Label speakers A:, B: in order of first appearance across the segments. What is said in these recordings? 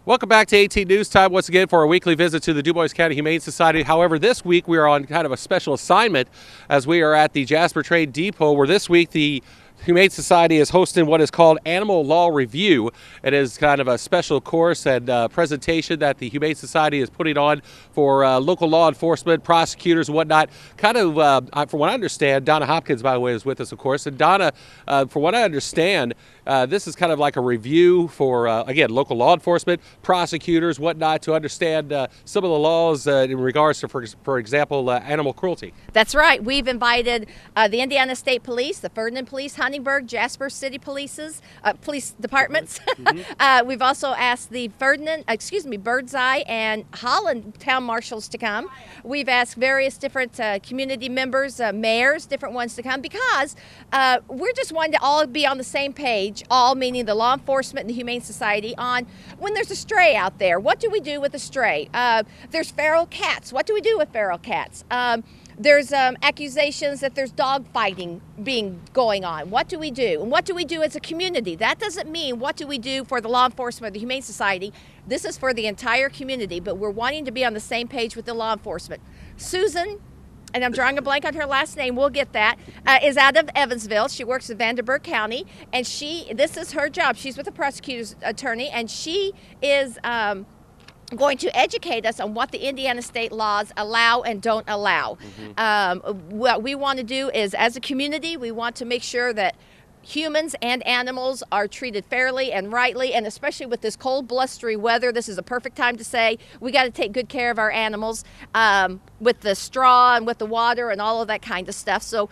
A: Welcome back to 18 News Time once again for our weekly visit to the Dubois County Humane Society. However, this week we are on kind of a special assignment as we are at the Jasper Train Depot, where this week the Humane Society is hosting what is called Animal Law Review. It is kind of a special course and presentation that the Humane Society is putting on for local law enforcement, prosecutors, and whatnot. Kind of, from what I understand, Donna Hopkins, by the way, is with us, of course. And Donna, from what I understand, this is kind of like a review for, again, local law enforcement, prosecutors, whatnot, to understand some of the laws in regards to, for example, animal cruelty.
B: That's right. We've invited the Indiana State Police, the Ferdinand Police, Huntingburg, Jasper City police departments. Mm-hmm. We've also asked the Birdseye and Holland town marshals to come. We've asked various different community members, mayors, different ones to come, because we're just wanting to all be on the same page, all meaning the law enforcement and the Humane Society, on when there's a stray out there. What do we do with a stray? There's feral cats. What do we do with feral cats? There's accusations that there's dog fighting going on. What do we do? And what do we do as a community? That doesn't mean what do we do for the law enforcement or the Humane Society. This is for the entire community, but we're wanting to be on the same page with the law enforcement. Susan, and I'm drawing a blank on her last name, we'll get that, is out of Evansville. She works in Vanderburgh County, and this is her job. She's with the prosecutor's attorney, and she is going to educate us on what the Indiana state laws allow and don't allow. Mm-hmm. What we want to do is, as a community, we want to make sure that humans and animals are treated fairly and rightly, and especially with this cold, blustery weather, this is a perfect time to say we got to take good care of our animals with the straw and with the water and all of that kind of stuff. So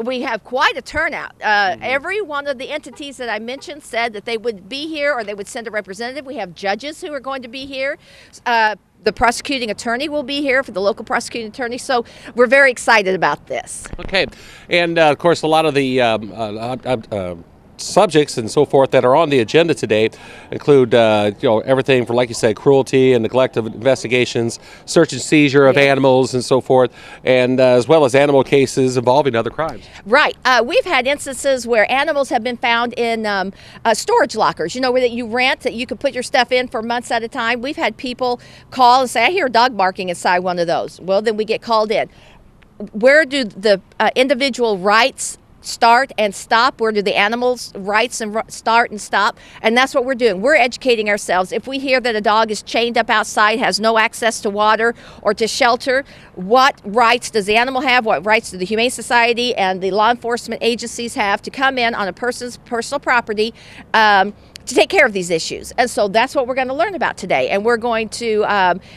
B: we have quite a turnout. Every one of the entities that I mentioned said that they would be here or they would send a representative. We have judges who are going to be here. The prosecuting attorney will be here for the local prosecuting attorney. So we're very excited about this.
A: Okay. And of course, a lot of the subjects and so forth that are on the agenda today include everything from, like you said, cruelty and neglect of investigations, search and seizure of animals and so forth, and as well as animal cases involving other crimes.
B: Right. We've had instances where animals have been found in storage lockers, where you rent, that you could put your stuff in for months at a time. We've had people call and say, I hear a dog barking inside one of those. Well, then we get called in. Where do the individual rights start and stop? Where do the animals' rights start and stop? And that's what we're doing. We're educating ourselves. If we hear that a dog is chained up outside, has no access to water or to shelter, what rights does the animal have? What rights do the Humane Society and the law enforcement agencies have to come in on a person's personal property to take care of these issues? And so that's what we're going to learn about today. And we're going to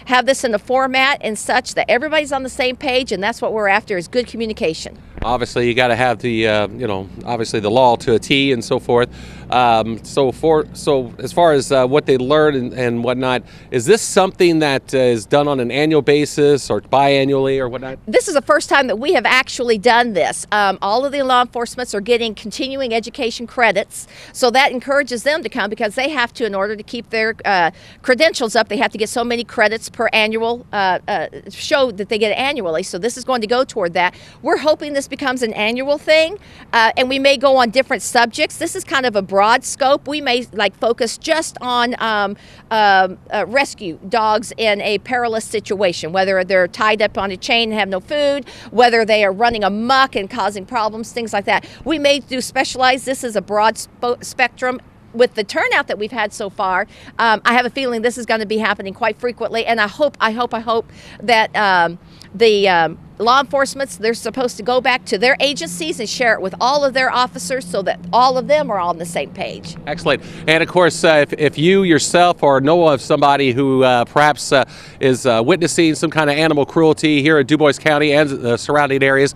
B: have this in a format and such that everybody's on the same page, and that's what we're after, is good communication.
A: Obviously, you got to have the, obviously the law to a T and so forth. So as far as what they learn and whatnot, is this something that is done on an annual basis or biannually or whatnot?
B: This is the first time that we have actually done this. All of the law enforcements are getting continuing education credits, so that encourages them to come, because they have to, in order to keep their credentials up, they have to get so many credits per annual show that they get annually. So this is going to go toward that. We're hoping this becomes an annual thing, and we may go on different subjects. This is kind of a broad scope. We may focus just on rescue dogs in a perilous situation, whether they're tied up on a chain and have no food, whether they are running amok and causing problems, things like that. We may do specialized. This is a broad spectrum. With the turnout that we've had so far, I have a feeling this is going to be happening quite frequently, and I hope that the law enforcement, they're supposed to go back to their agencies and share it with all of their officers so that all of them are on the same page.
A: Excellent. And of course, if you yourself or know of somebody who perhaps is witnessing some kind of animal cruelty here in Dubois County and the surrounding areas,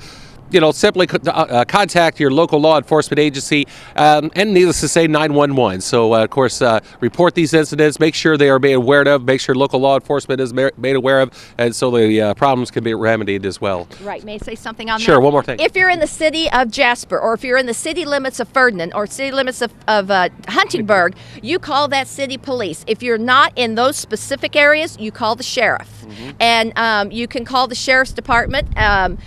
A: simply contact your local law enforcement agency, and needless to say, 911. So, of course, report these incidents, make sure they are made aware of, make sure local law enforcement is made aware of, and so the problems can be remedied as well.
B: Right. May I say something on that?
A: Sure, one more thing.
B: If you're in the city of Jasper, or if you're in the city limits of Ferdinand, or city limits of Huntingburg, you call that city police. If you're not in those specific areas, you call the sheriff. Mm-hmm. And you can call the sheriff's department, and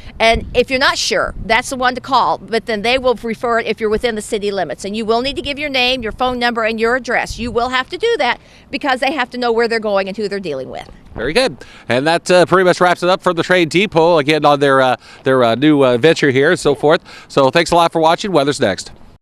B: if you're not sure, Venture, that's the one to call, but then they will refer it if you're within the city limits. And you will need to give your name, your phone number, and your address. You will have to do that because they have to know where they're going and who they're dealing with.
A: Very good. And that pretty much wraps it up for the Train Depot, again, on their new venture here and so forth. So thanks a lot for watching. Weather's next.